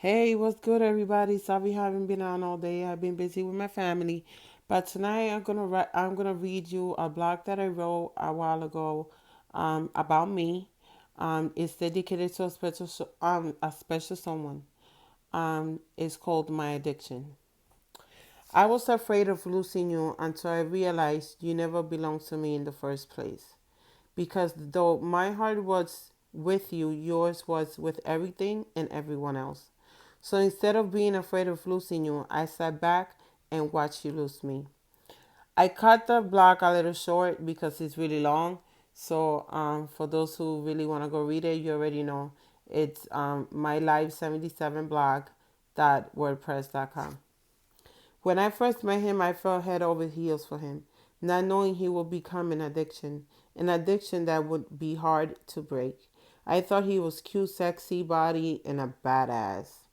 Hey, what's good, everybody? Sorry I haven't been on all day. I've been busy with my family, but tonight I'm gonna read you a blog that I wrote a while ago, about me. It's dedicated to a special someone. It's called My Addiction. I was afraid of losing you until I realized you never belonged to me in the first place. Because though my heart was with you, yours was with everything and everyone else. So instead of being afraid of losing you, I sat back and watched you lose me. I cut the blog a little short because it's really long. So for those who really want to go read it, you already know it's my live 77 blog.wordpress.com. When I first met him, I fell head over heels for him, not knowing he would become an addiction that would be hard to break. I thought he was cute, sexy body, and a badass.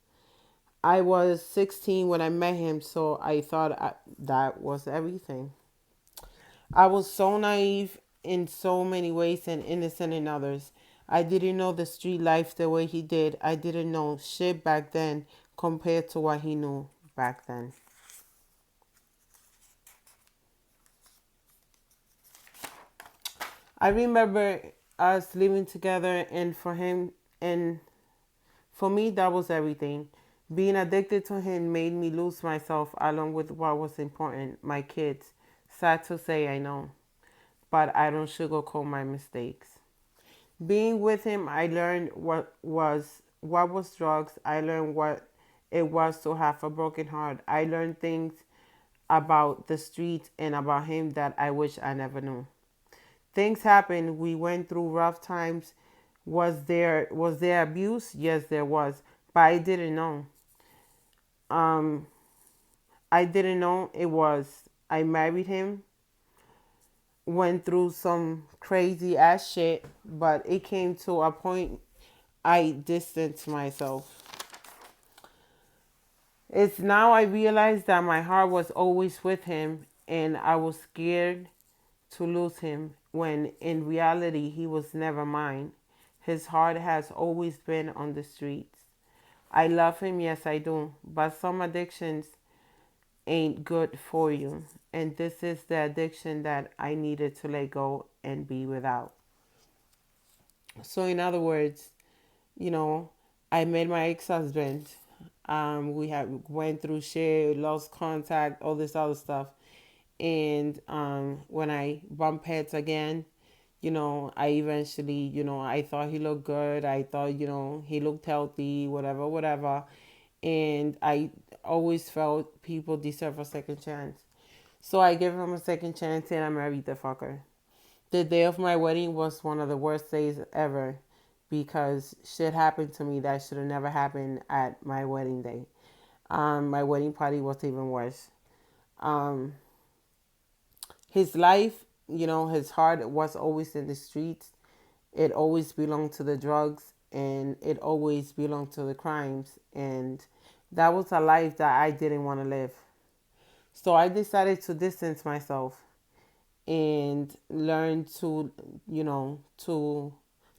I was 16 when I met him, so I thought that was everything. I was so naive in so many ways and innocent in others. I didn't know the street life the way he did. I didn't know shit back then compared to what he knew back then. I remember us living together, and for me, that was everything. Being addicted to him made me lose myself along with what was important, my kids. Sad to say, I know, but I don't sugarcoat my mistakes. Being with him, I learned what was drugs. I learned what it was to have a broken heart. I learned things about the streets and about him that I wish I never knew. Things happened. We went through rough times. Was there abuse? Yes, there was, but I didn't know. Um, I didn't know it was. I married him, went through some crazy ass shit, but it came to a point I distanced myself. It's now I realize that my heart was always with him and I was scared to lose him when in reality he was never mine. His heart has always been on the streets. I love him, yes I do, but some addictions ain't good for you. And this is the addiction that I needed to let go and be without. So in other words, you know, I met my ex-husband. We had went through shit, lost contact, all this other stuff. And when I bumped heads again, I eventually, I thought he looked good. I thought, he looked healthy, whatever, whatever. And I always felt people deserve a second chance. So I gave him a second chance and I married the fucker. The day of my wedding was one of the worst days ever because shit happened to me that should have never happened at my wedding day. My wedding party was even worse. Um, his life, his heart was always in the streets. It always belonged to the drugs and it always belonged to the crimes. And that was a life that I didn't want to live. So I decided to distance myself and learn to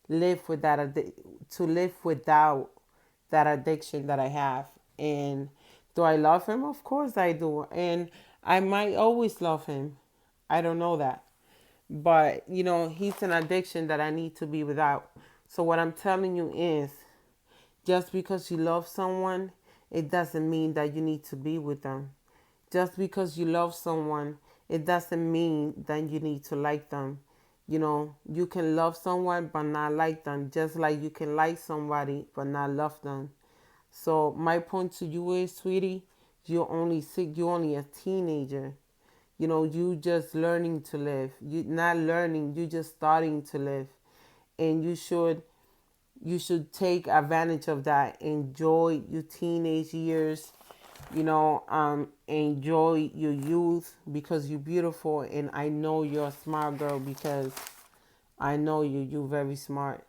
live with to live without that addiction that I have. And do I love him? Of course I do. And I might always love him. I don't know that. But, he's an addiction that I need to be without. So what I'm telling you is just because you love someone, it doesn't mean that you need to be with them. Just because you love someone, it doesn't mean that you need to like them. You can love someone but not like them, just like you can like somebody but not love them. So my point to you is, sweetie, you're only sick. You're only a teenager. You just learning to live. You not learning. You just starting to live, and you should take advantage of that. Enjoy your teenage years. Enjoy your youth because you're beautiful, and I know you're a smart girl because I know you. You're very smart.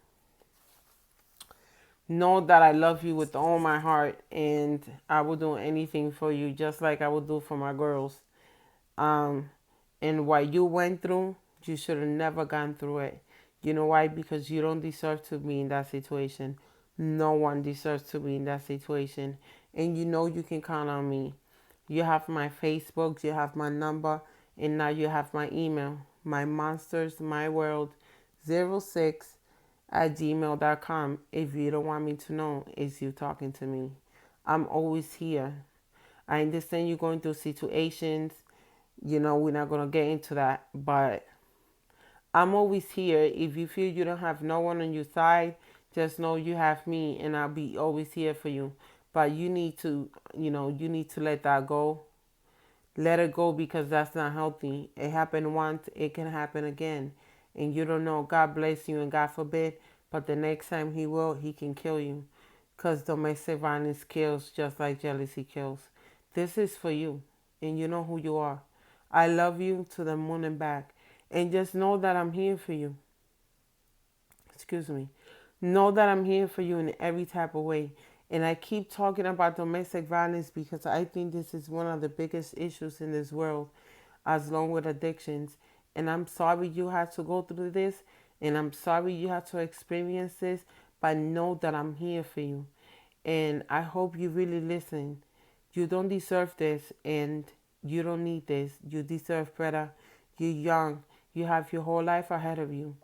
Know that I love you with all my heart, and I will do anything for you, just like I will do for my girls. Um, and what you went through, you should have never gone through it. You know why? Because you don't deserve to be in that situation. No one deserves to be in that situation. And you know you can count on me. You have my Facebook, you have my number, and now you have my email. My monsters, my world 06 at gmail.com. If you don't want me to know, it's you talking to me. I'm always here. I understand you're going through situations. You know, we're not going to get into that. But I'm always here. If you feel you don't have no one on your side, just know you have me and I'll be always here for you. But you need to, you need to let that go. Let it go because that's not healthy. It happened once, it can happen again. And you don't know, God bless you and God forbid, but the next time he can kill you. Because domestic violence kills just like jealousy kills. This is for you, and you know who you are. I love you to the moon and back. And just know that I'm here for you. Excuse me. Know that I'm here for you in every type of way. And I keep talking about domestic violence because I think this is one of the biggest issues in this world, as long with addictions. And I'm sorry you had to go through this, and I'm sorry you had to experience this, but know that I'm here for you. And I hope you really listen. You don't deserve this, and you don't need this. You deserve better. You're young. You have your whole life ahead of you.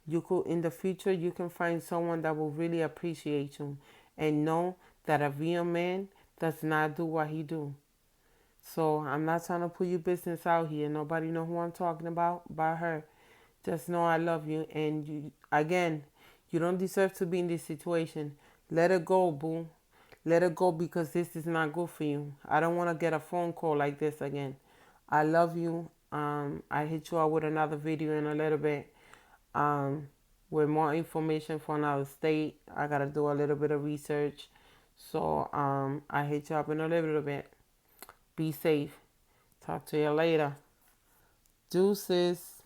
You could, in the future, you can find someone that will really appreciate you, and know that a real man does not do what he do. So I'm not trying to put your business out here. Nobody know who I'm talking about by her. Just know I love you, and you again, you don't deserve to be in this situation. Let it go, boo. Let it go because this is not good for you. I don't want to get a phone call like this again. I love you. I hit you out with another video in a little bit. Um, with more information for another state. I gotta do a little bit of research. So I hit you up in a little bit. Be safe. Talk to you later. Deuces.